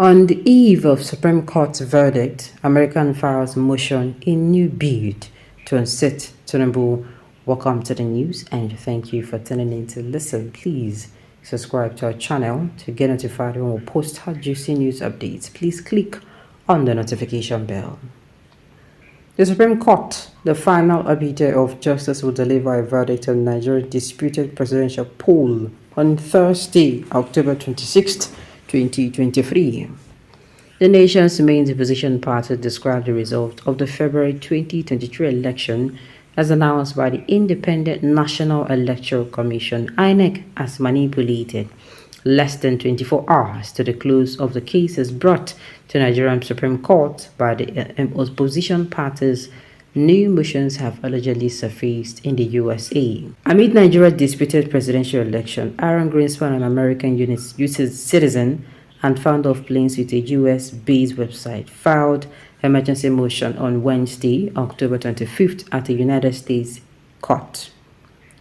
On the eve of Supreme Court's verdict, American files motion in new bid to unseat TINUBU. Welcome to the news and thank you for tuning in to listen. Please subscribe to our channel to get notified when we post hot juicy news updates. Please click on the notification bell. The Supreme Court, the final arbiter of justice, will deliver a verdict on Nigeria's disputed presidential poll on Thursday, October 26th, 2023. The nation's main opposition party described the result of the February 2023 election as announced by the Independent National Electoral Commission (INEC) as manipulated. Less than 24 hours to the close of the cases brought to Nigerian Supreme Court by the opposition parties, new motions have allegedly surfaced in the USA. Amid Nigeria's disputed presidential election, Aaron Greenspan, an American citizen and founder of Plains with a US-based website, filed emergency motion on Wednesday, October 25th at the United States Court.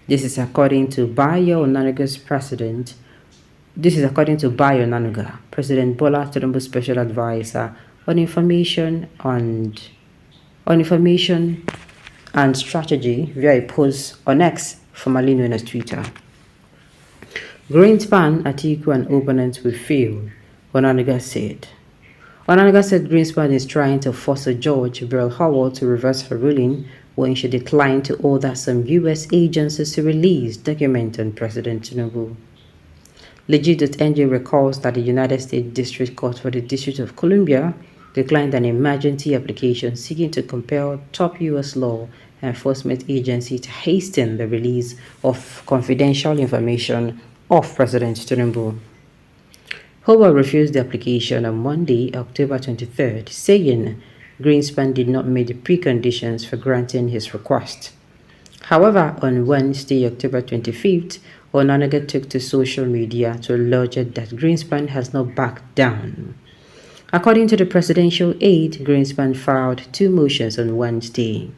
This is according to Bayo Onanuga's President Bola Tinubu's special advisor on information and strategy via a post on X, formerly known as Twitter. Greenspan, Atiku, and opponents will fail, Onanuga said. Onanuga said Greenspan is trying to force a judge, Beryl Howard, to reverse her ruling when she declined to order some U.S. agencies to release documents on President Tinubu. Legit.ng recalls that the United States District Court for the District of Columbia declined an emergency application seeking to compel top U.S. law enforcement agency to hasten the release of confidential information of President Tinubu. Howard refused the application on Monday, October 23rd, saying Greenspan did not meet the preconditions for granting his request. However, on Wednesday, October 25th, Onanuga took to social media to allege that Greenspan has not backed down. According to the presidential aide, Greenspan filed two motions on Wednesday.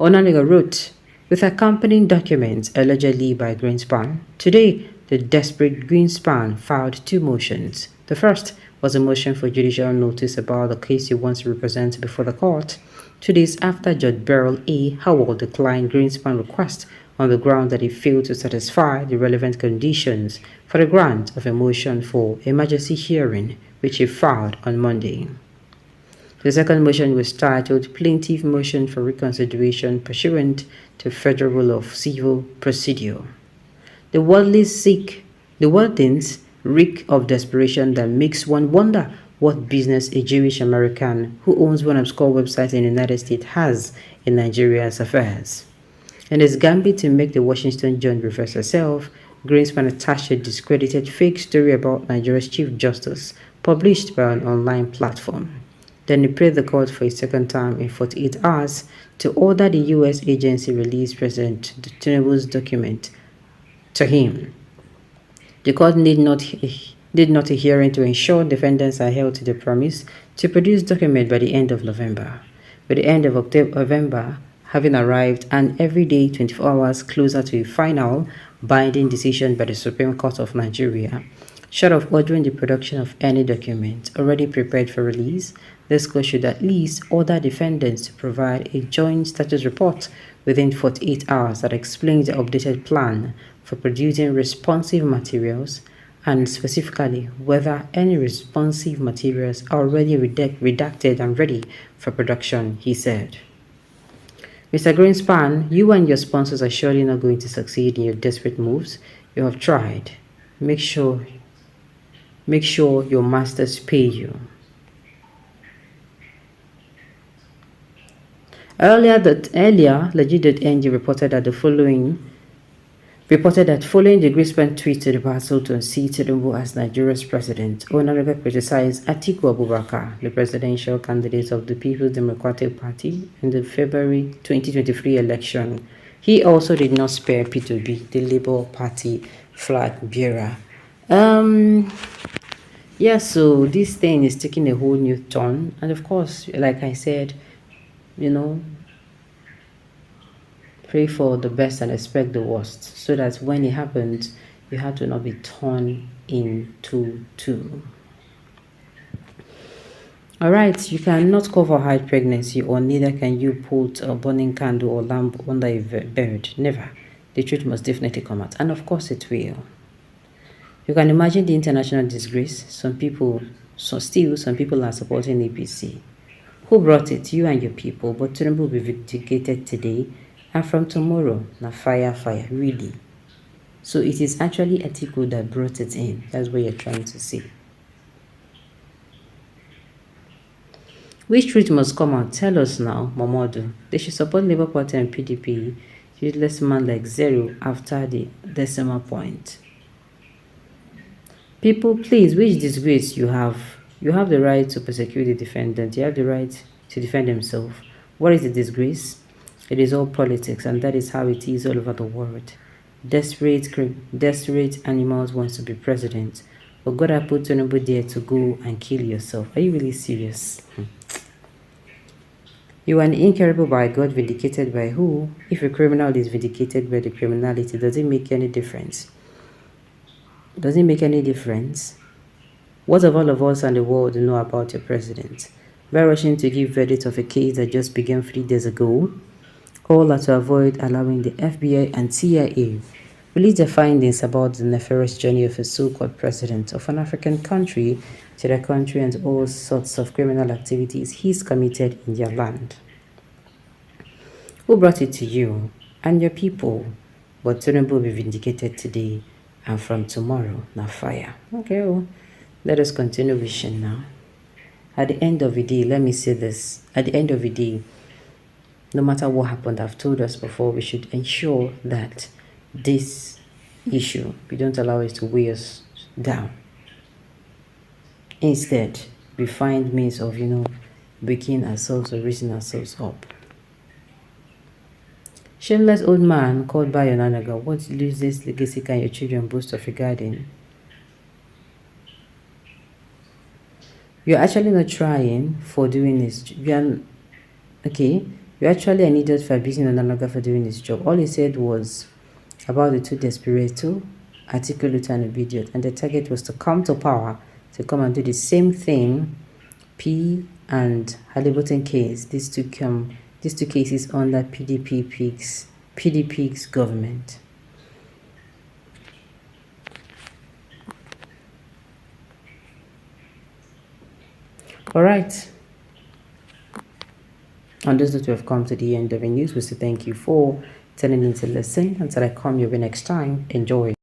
Onanuga wrote, with accompanying documents allegedly by Greenspan, today the desperate Greenspan filed two motions. The first was a motion for judicial notice about the case he wants to represent before the court. 2 days after Judge Beryl A. Howard declined Greenspan's request on the ground that he failed to satisfy the relevant conditions for the grant of a motion for emergency hearing, which he filed on Monday. The second motion was titled Plaintiff Motion for Reconsideration Pursuant to Federal Rule of Civil Procedure. The wordings reek of desperation that makes one wonder what business a Jewish American who owns one obscure website in the United States has in Nigeria's affairs. In his gambit to make the Washington Journal reverse herself, Greenspan attached a discredited fake story about Nigeria's Chief Justice, published by an online platform. Then he prayed the court for a second time in 48 hours to order the U.S. agency release President Tinubu's document to him. The court did not a hearing to ensure defendants are held to the promise to produce document by the end of November. By the end of November, having arrived and every day 24 hours closer to a final binding decision by the Supreme Court of Nigeria, short of ordering the production of any document already prepared for release, this court should at least order defendants to provide a joint status report within 48 hours that explains the updated plan for producing responsive materials and specifically whether any responsive materials are already redacted and ready for production, he said. Mr. Greenspan, you and your sponsors are surely not going to succeed in your desperate moves. You have tried. Make sure your masters pay you. Earlier, Legit.ng reported that following the Greenspan tweet to the battle to unseat Tinubu as Nigeria's president, Onanuga criticized Atiku Abubakar, the presidential candidate of the People's Democratic Party in the February 2023 election. He also did not spare P2B, the Labour Party flag bearer. So this thing is taking a whole new turn, and of course, like I said, pray for the best and expect the worst, so that when it happens, you have to not be torn into two. Alright, you cannot cover hide pregnancy, or neither can you put a burning candle or lamp under a bed. Never. The truth must definitely come out. And of course it will. You can imagine the international disgrace. Some people are supporting APC. Who brought it? You and your people. But TINUBU will be vindicated today, and from tomorrow, na fire, really. So it is actually Atiku that brought it in. That's what you're trying to see. Which truth must come out? Tell us now, Momodu. They should support Labour Party and PDP. Useless man like zero after the decimal point. People, please, which disgrace you have? You have the right to persecute the defendant. You have the right to defend himself. What is the disgrace? It is all politics, and that is how it is all over the world. Desperate animals wants to be president, but God has put TINUBU there to go and kill yourself. Are you really serious? You are incurable by God, vindicated by who? If a criminal is vindicated by the criminality, does it make any difference? Does it make any difference? What of all of us and the world know about your president? By rushing to give verdict of a case that just began 3 days ago, all are to avoid allowing the FBI and CIA release their findings about the nefarious journey of a so-called president of an African country to their country and all sorts of criminal activities he's committed in their land. Who brought it to you and your people? But TINUBU will be vindicated today, and from tomorrow, na fire. Okay, well, let us continue wishing now. At the end of the day, let me say this. At the end of the day, no matter what happened, I've told us before, we should ensure that this issue, we don't allow it to weigh us down. Instead, we find means of, breaking ourselves or raising ourselves up. Shameless old man called by your nanaga, what useless legacy can your children boast of regarding? You're actually not trying for doing this. You're actually an idiot for abusing Onanaga for doing his job. All he said was about the two desperate, articulate and obedient, and the target was to come to power, to come and do the same thing. P and Halliburton case, these two cases under PDP's government. All right. On this note, we have come to the end of the news. We say thank you for tuning in to listen. Until I come your way next time, enjoy.